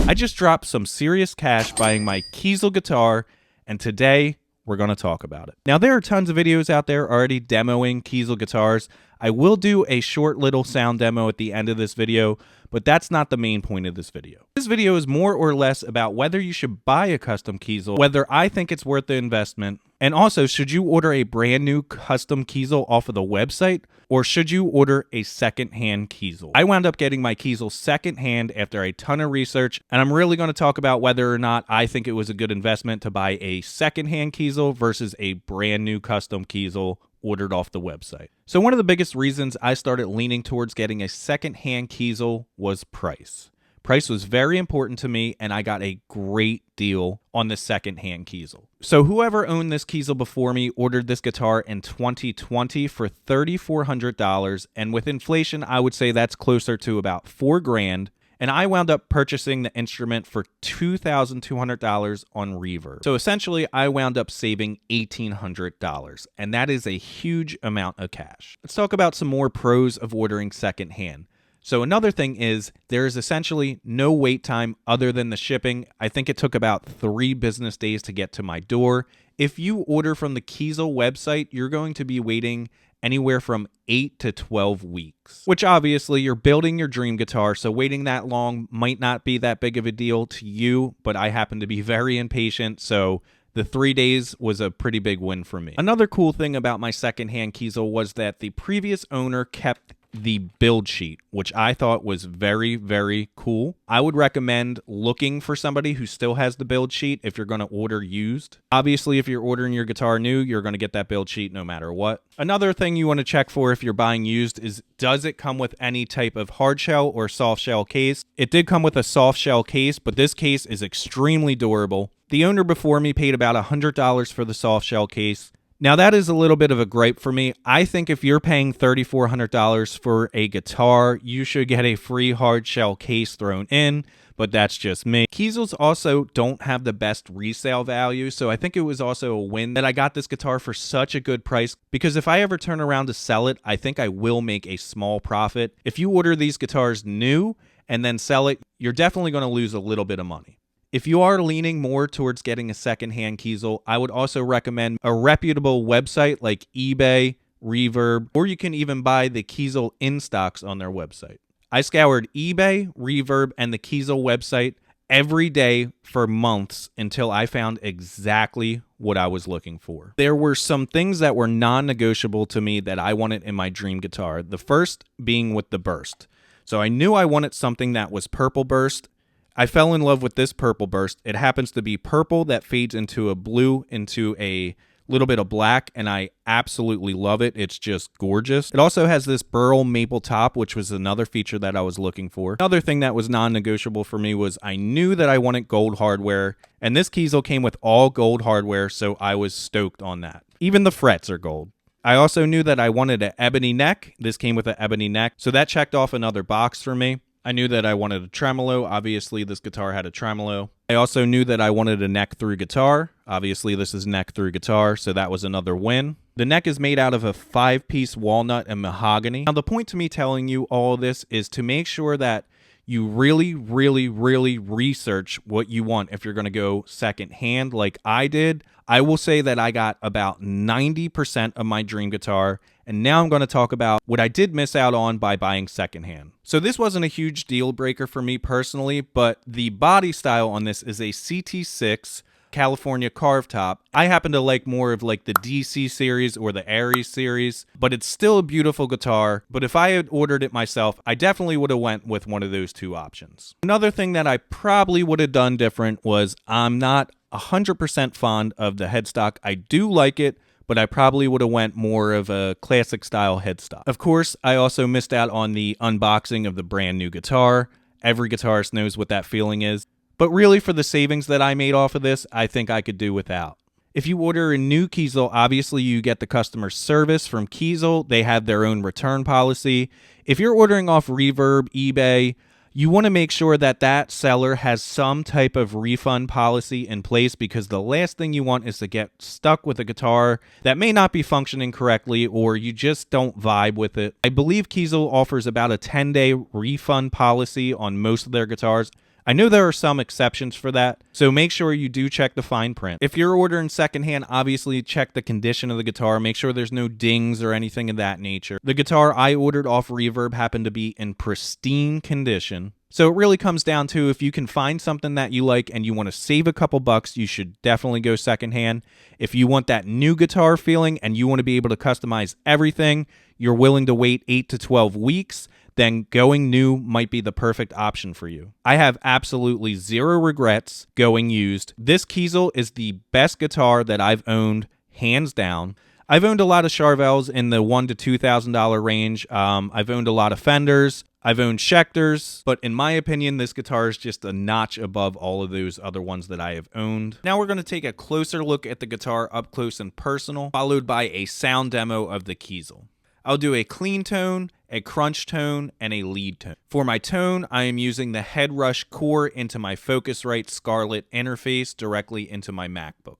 I just dropped some serious cash buying my Kiesel guitar, and today we're going to talk about it. Now, there are tons of videos out there already demoing Kiesel guitars. I will do a short little sound demo at the end of this video, but that's not the main point of this video. This video is more or less about whether you should buy a custom Kiesel, whether I think it's worth the investment, and also should you order a brand new custom Kiesel off of the website, or should you order a second-hand Kiesel? I wound up getting my Kiesel second-hand after a ton of research, and I'm really going to talk about whether or not I think it was a good investment to buy a second-hand Kiesel versus a brand new custom Kiesel ordered off the website. So one of the biggest reasons I started leaning towards getting a second-hand Kiesel was price. Price was very important to me, and I got a great deal on the second-hand Kiesel. So whoever owned this Kiesel before me ordered this guitar in 2020 for $3,400, and with inflation, I would say that's closer to about $4,000. And I wound up purchasing the instrument for $2,200 on Reverb. So essentially, I wound up saving $1,800, and that is a huge amount of cash. Let's talk about some more pros of ordering secondhand. So another thing is there is essentially no wait time other than the shipping. I think it took about 3 business days to get to my door. If you order from the Kiesel website, you're going to be waiting anywhere from 8 to 12 weeks, which obviously you're building your dream guitar, so waiting that long might not be that big of a deal to you, but I happen to be very impatient, so the 3 days was a pretty big win for me. Another cool thing about my secondhand Kiesel was that the previous owner kept the build sheet, which I thought was very, very cool. I would recommend looking for somebody who still has the build sheet if you're going to order used. Obviously, if you're ordering your guitar new, you're going to get that build sheet no matter what. Another thing you want to check for if you're buying used is, does it come with any type of hard shell or soft shell case? It did come with a soft shell case, but this case is extremely durable. The owner before me paid about $100 for the soft shell case. Now, that is a little bit of a gripe for me. I think if you're paying $3,400 for a guitar, you should get a free hard shell case thrown in, but that's just me. Kiesels also don't have the best resale value, so I think it was also a win that I got this guitar for such a good price, because if I ever turn around to sell it, I think I will make a small profit. If you order these guitars new and then sell it, you're definitely going to lose a little bit of money. If you are leaning more towards getting a secondhand Kiesel, I would also recommend a reputable website like eBay, Reverb, or you can even buy the Kiesel in stocks on their website. I scoured eBay, Reverb, and the Kiesel website every day for months until I found exactly what I was looking for. There were some things that were non-negotiable to me that I wanted in my dream guitar. The first being with the burst. So I knew I wanted something that was purple burst. I fell in love with this purple burst. It happens to be purple that fades into a blue, into a little bit of black, and I absolutely love it. It's just gorgeous. It also has this burl maple top, which was another feature that I was looking for. Another thing that was non-negotiable for me was I knew that I wanted gold hardware, and this Kiesel came with all gold hardware, so I was stoked on that. Even the frets are gold. I also knew that I wanted an ebony neck. This came with an ebony neck, so that checked off another box for me. I knew that I wanted a tremolo. Obviously, this guitar had a tremolo. I also knew that I wanted a neck-through guitar. Obviously, this is neck-through guitar, so that was another win. The neck is made out of a 5-piece walnut and mahogany. Now, the point to me telling you all of this is to make sure that you really, really, really research what you want if you're going to go second-hand like I did. I will say that I got about 90% of my dream guitar, and now I'm going to talk about what I did miss out on by buying secondhand. So this wasn't a huge deal breaker for me personally, but the body style on this is a CT6 California carved top. I happen to like more of like the DC series or the Aries series, but it's still a beautiful guitar. But if I had ordered it myself, I definitely would have went with one of those two options. Another thing that I probably would have done different was I'm not 100% fond of the headstock. I do like it, but I probably would have went more of a classic style headstock. Of course, I also missed out on the unboxing of the brand new guitar. Every guitarist knows what that feeling is. But really, for the savings that I made off of this, I think I could do without. If you order a new Kiesel, obviously you get the customer service from Kiesel. They have their own return policy. If you're ordering off Reverb, eBay, you want to make sure that that seller has some type of refund policy in place, because the last thing you want is to get stuck with a guitar that may not be functioning correctly or you just don't vibe with it. I believe Kiesel offers about a 10-day refund policy on most of their guitars. I know there are some exceptions for that, so make sure you do check the fine print. If you're ordering secondhand, obviously check the condition of the guitar, make sure there's no dings or anything of that nature. The guitar I ordered off Reverb happened to be in pristine condition. So it really comes down to, if you can find something that you like and you want to save a couple bucks, you should definitely go secondhand. If you want that new guitar feeling and you want to be able to customize everything, you're willing to wait 8 to 12 weeks, then going new might be the perfect option for you. I have absolutely zero regrets going used. This Kiesel is the best guitar that I've owned, hands down. I've owned a lot of Charvels in the $1,000 to $2,000 range. I've owned a lot of Fenders. I've owned Schechters, but in my opinion, this guitar is just a notch above all of those other ones that I have owned. Now we're going to take a closer look at the guitar up close and personal, followed by a sound demo of the Kiesel. I'll do a clean tone, a crunch tone, and a lead tone. For my tone, I am using the Head Rush core into my Focusrite Scarlett interface directly into my MacBook.